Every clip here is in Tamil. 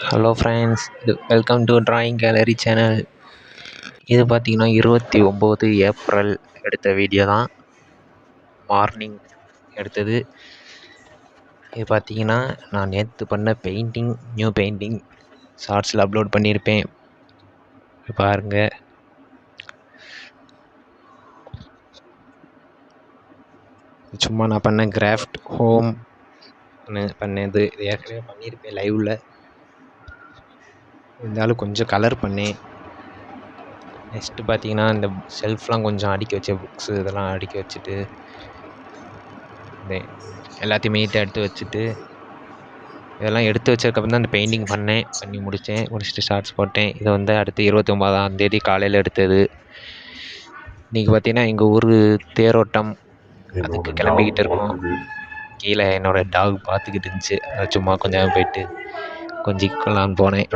Hello friends, welcome to drawing gallery channel. இது பார்த்திங்கன்னா 29 ஏப்ரல் எடுத்த வீடியோ தான். மார்னிங் எடுத்தது. இது பார்த்திங்கன்னா நான் நேற்று பண்ண நியூ பெயிண்டிங் ஷார்ட்ஸில் அப்லோட் பண்ணியிருப்பேன். பாருங்கள். சும்மா நான் பண்ண கிராஃப்ட் ஹோம் பண்ணது ஏற்கனவே பண்ணியிருப்பேன் லைவில். இருந்தாலும் கொஞ்சம் கலர் பண்ணேன். நெக்ஸ்ட்டு பார்த்தீங்கன்னா இந்த ஷெல்ஃப்லாம் கொஞ்சம் அடுக்கி வச்ச புக்ஸு இதெல்லாம் அடுக்கி வச்சுட்டு எல்லாத்தையும் நீட்டாக எடுத்து வச்சுட்டு இதெல்லாம் எடுத்து வச்சதுக்கப்புறம் தான் இந்த பெயிண்டிங் பண்ணி முடிச்சுட்டு ஷார்ட்ஸ் போட்டேன். இதை வந்து அடுத்து 29ஆம் தேதி காலையில் எடுத்தது. இன்றைக்கி பார்த்தீங்கன்னா எங்கள் ஊர் தேரோட்டம், அதுக்கு கிளம்பிக்கிட்டு இருக்கோம். கீழே என்னோடய டாக் பார்த்துக்கிட்டு இருந்துச்சு. அதை சும்மா கொஞ்சம் போயிட்டு கொஞ்சிக்கலான்னு போனேன்.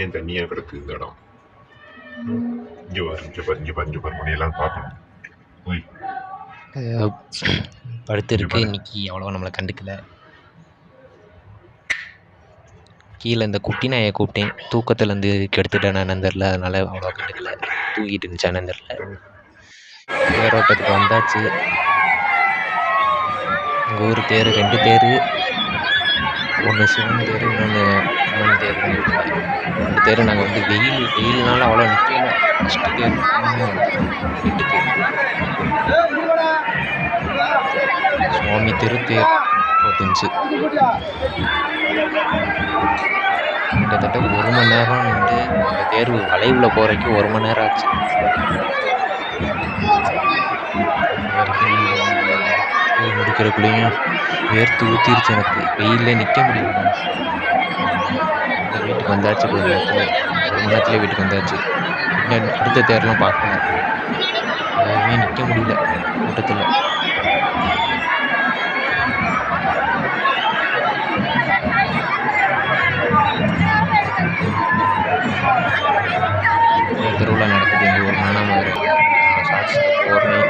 ஏன் தண்ணியா கிடக்கு இந்த இடம்? இங்க பாரு முடியெல்லாம் பார்க்கணும். படுத்திருக்கு. இன்னைக்கு அவ்வளோவா நம்மளை கண்டுக்கல. கீழே இந்த குட்டி நாயை கூப்பிட்டேன். தூக்கத்துலேருந்து கெடுத்துட்டேன் நான் தெரில, அதனால் அவ்வளோவா கண்டுக்கல. தூக்கிட்டு இருந்துச்சானு தெரில. தேரோட்டத்துக்கு வந்தாச்சு. எங்கள் ஊர் தேர் 2 தேர், ஒன்று சிவன் தேர், இன்னொன்று அம்மன் தேர். 2 தேர். நாங்கள் வந்து வெயில்னால அவ்வளோ நிற்கல. ஃபஸ்ட்டு தேர் 2 தேர். சுவாமி திருத்தேர் போட்டுருந்துச்சு. கிட்டத்தட்ட 1 மணி நேரம் நின்று அந்த தேர்வு வளைவில் போகிறதுக்கு 1 மணி நேரம் ஆச்சு. முடிக்கிறக்குள்ளேயும் வேர்த்து ஊற்றிருச்சு எனக்கு. வெயிலில் நிற்க முடியல. வீட்டுக்கு வந்தாச்சு. 1 மணி நேரத்துலேயே வீட்டுக்கு வந்தாச்சு. அடுத்த தேர்லாம் பார்க்கல. எதுவுமே நிற்க முடியல கூட்டத்தில். திருவிழா நடக்குது எங்கள் ஊர். நானும் ஷார்ட்ஸில் போடுறேன்.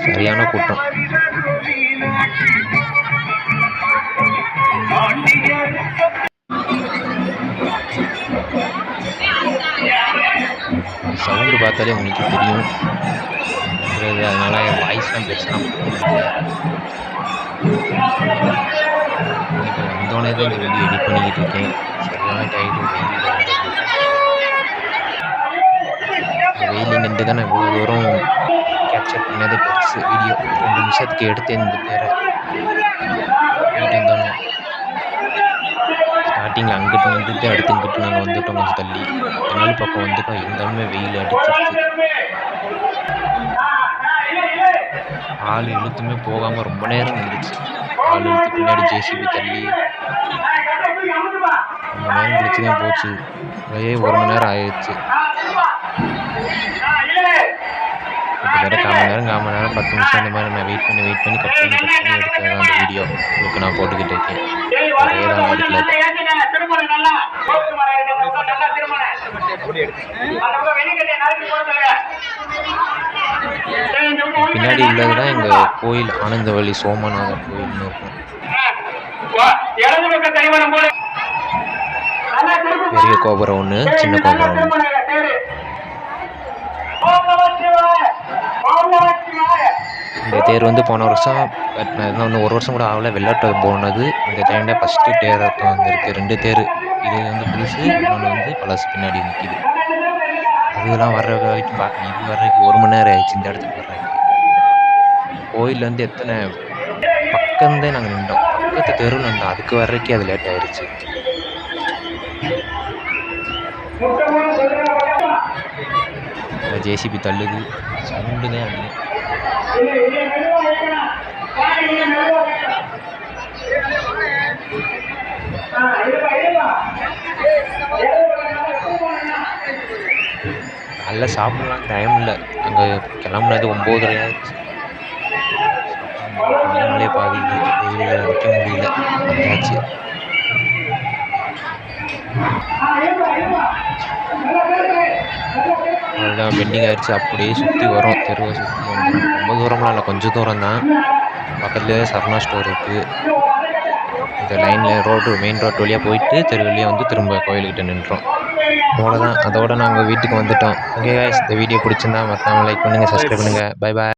சரியான கூட்டம். சவுண்டு பார்த்தாலே உங்களுக்கு தெரியும். அதனால என் வாய்ஸ்லாம் பெருசாக இப்போ வந்தோடனே தான் இந்த வீடியோ எடிட் பண்ணிக்கிட்டு இருக்கேன். சரியான டைம். வெயிலில் நின்று தான் நான் இவ்வளோ தூரம் கேப்சர் பண்ணது பெருசு வீடியோ. 2 நிமிஷத்துக்கு எடுத்தேன் இந்த பேரை. வீட்டு வந்தோன்னே ஸ்டார்டிங்கில் அங்கிட்டு நின்றுட்டு அடுத்து இங்கிட்டு நாங்கள் வந்துவிட்டோம். கொஞ்சம் தள்ளி நாலு பக்கம் வந்துட்டோம். இருந்தாலுமே வெயில் அடிச்சிருச்சு. ஆள் இழுத்துமே போகாமல் ரொம்ப நேரம் நின்றுச்சு. ஆள் இழுத்து பின்னாடி ஜேசிபி தள்ளி ரொம்ப நேரம் கழிச்சு தான் போச்சு. அதே 1 மணி நேரம் ஆயிடுச்சு. கிட்டத்தட்ட 1/4 மணி நேரம் 10 நிமிஷம் இந்த மாதிரி நான் வெயிட் பண்ணி கட் பண்ணி எடுத்தது தான் அந்த வீடியோ உங்களுக்கு நான் போட்டுக்கிட்டு இருக்கேன். ஒரே தான் எடுக்கல. பின்னாடி உள்ளது தான் எங்கள் கோயில், ஆனந்தவள்ளி சோமநாதர் கோயில்னு இருக்கும். பெரிய கோபுரம் ஒன்று, சின்ன கோபுரம் ஒன்று. இந்த தேர் வந்து போன வருஷம் இன்னும் 1 வருஷம் கூட ஆகலை வெள்ளாட்டம் போனது. இந்த டைமில் ஃபஸ்ட்டு தேரோட்டம் வந்துருக்கு. 2 தேர். இது வந்து புதுசு, இன்னொன்று வந்து பழசு பின்னாடி நிற்கிது. அதெல்லாம் வர்ற வரைக்கும் பார்க்கணும். இது வர்றதுக்கு 1 மணி நேரம் ஆயிடுச்சு. இந்த இடத்துக்கு வர்றதுக்கு கோயில் வந்து எத்தனை பக்கம்தான் நாங்கள் நின்றோம். பக்கத்து தெருவில் நின்றோம். அதுக்கு வர்றதுக்கே அது லேட் ஆயிடுச்சு. ஜேசிபி தள்ளுது. சவுண்டு தான் அது. நல்லா சாப்பிட்லாம் டைம் இல்லை. அங்கே கிளம்புனது 9:30 ஆயிடுச்சு. அதனாலே பாதி வெயிலில் நிற்க முடியல. வந்தாச்சு. அவ்வளோதான் பெண்டிங் ஆயிடுச்சு. அப்படியே சுற்றி வரோம், தெருவை சுற்றி வந்துடும். ரொம்ப தூரம்லாம் இல்லை, கொஞ்சம் தூரம் தான். பக்கத்துலேயே சரணா ஸ்டோர் இருக்குது. இந்த லைனில் மெயின் ரோடு வழியாக போயிட்டு தெரு வழியாக வந்து திரும்ப கோயிலுக்கிட்ட நின்றோம். அவ்வளோதான், அதோட நாங்கள் வீட்டுக்கு வந்துட்டோம். ஓகே காய்ஸ், இந்த வீடியோ பிடிச்சிருந்தா மறக்காமல் லைக் பண்ணுங்கள், சப்ஸ்கிரைப் பண்ணுங்கள். Bye bye.